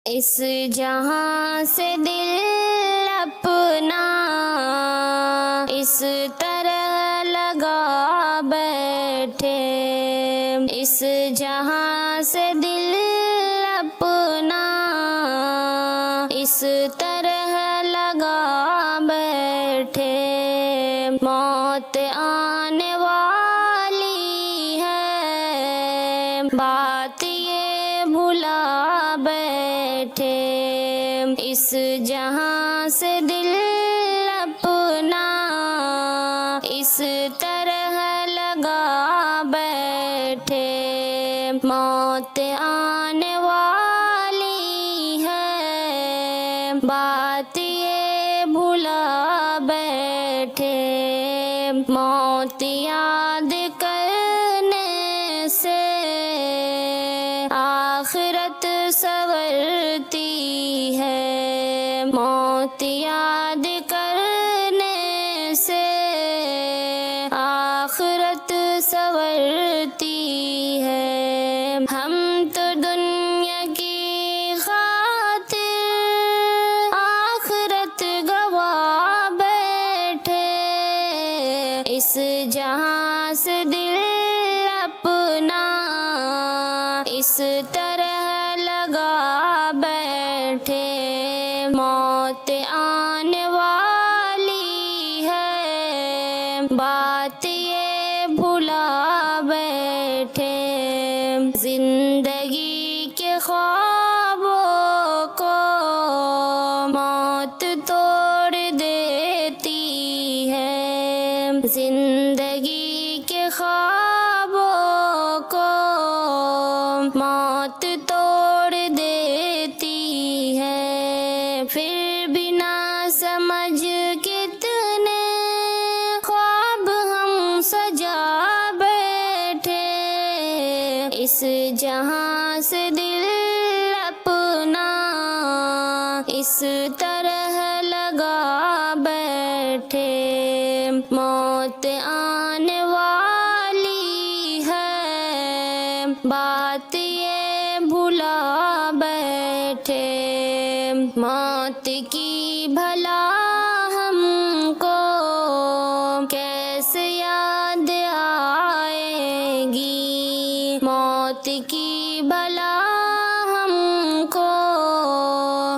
اس جہاں سے دل اپنا اس طرح لگا بیٹھے، اس جہاں سے دل اپنا اس طرح لگا بیٹھے، موت آنے والی ہے بات یہ بھلا بیٹھے، اس جہاں سے دل اپنا اس طرح لگا بیٹھے، موت آنے والی ہے بات یہ بھلا بیٹھے، موت یاد کرنے سے آخرت سنورتی ہے، موت یاد کرنے سے آخرت سنورتی ہے، ہم تو دنیا کی خاطر آخرت گوا بیٹھے، اس جہاں سے دل اپنا اس طرح لگا بیٹھے، موت آنے والی ہے بات یہ بھلا بیٹھے، زندگی کے خوابوں کو موت توڑ دیتی ہے، زندگی کے خوابوں کو موت توڑ دیتی ہے، پھر بنا سمجھ کتنے خواب ہم سجا بیٹھے، اس جہاں سے دل اپنا اس طرح لگا بیٹھے، موت آنے والی ہے بات یہ بھلا بیٹھے، موت کی بھلا ہم کو کیسے یاد آئے گی، موت کی بھلا ہم کو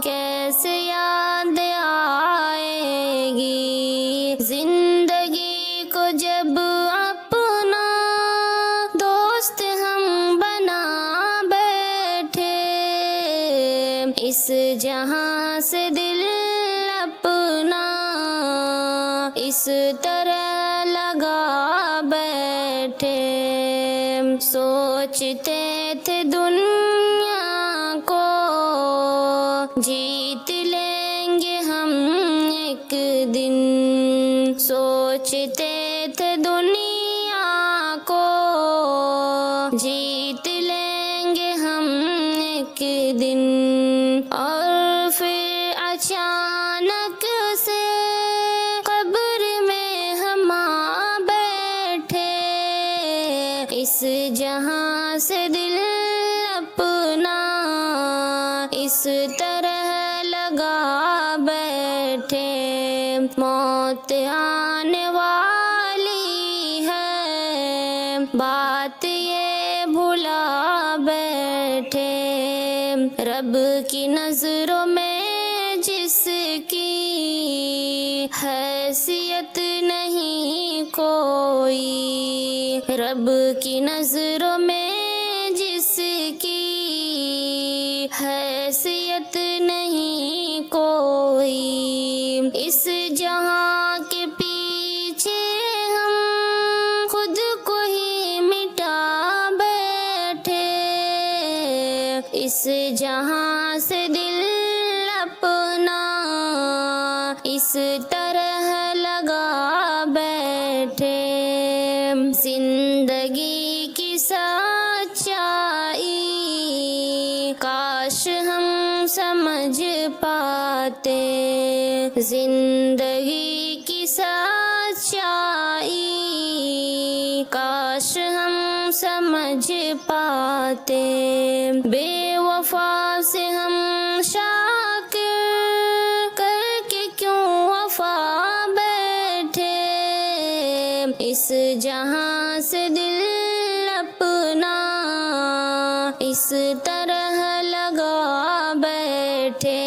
کیسے یاد آئے گی، زندگی کو جب اپنا دوست ہم بنا بیٹھے، اس جہاں سے دل اپنا اس طرح لگا بیٹھے، سوچتے تھے دنیا کو جیت لیں گے ہم ایک دن، سوچتے تھے دنیا کو جیت لیں گے ہم ایک دن، اور پھر اچانک سے قبر میں ہم آ بیٹھے، اس جہاں سے دل اپنا اس طرح لگا بیٹھے، موت آنے والی ہے بات یہ بھلا بیٹھے، رب کی نظروں میں جس کی حیثیت نہیں کوئی، رب کی نظروں میں جس کی حیثیت نہیں کوئی، اس جہاں کے پیچھے ہم خود کو ہی مٹا بیٹھے، اس جہاں سے دل اپنا اس طرح لگا بیٹھے، زندگی کی سچائی کاش ہم سمجھ پاتے، زندگی کی سچائی کاش ہم سمجھ پاتے، بے وفا سے ہم شاکر کر کے کیوں وفا بیٹھے، اس جہاں سے دل اپنا اس طرح لگا بیٹھے،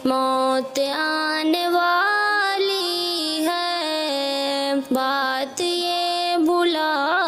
موت آنے والی ہے بات یہ بھلا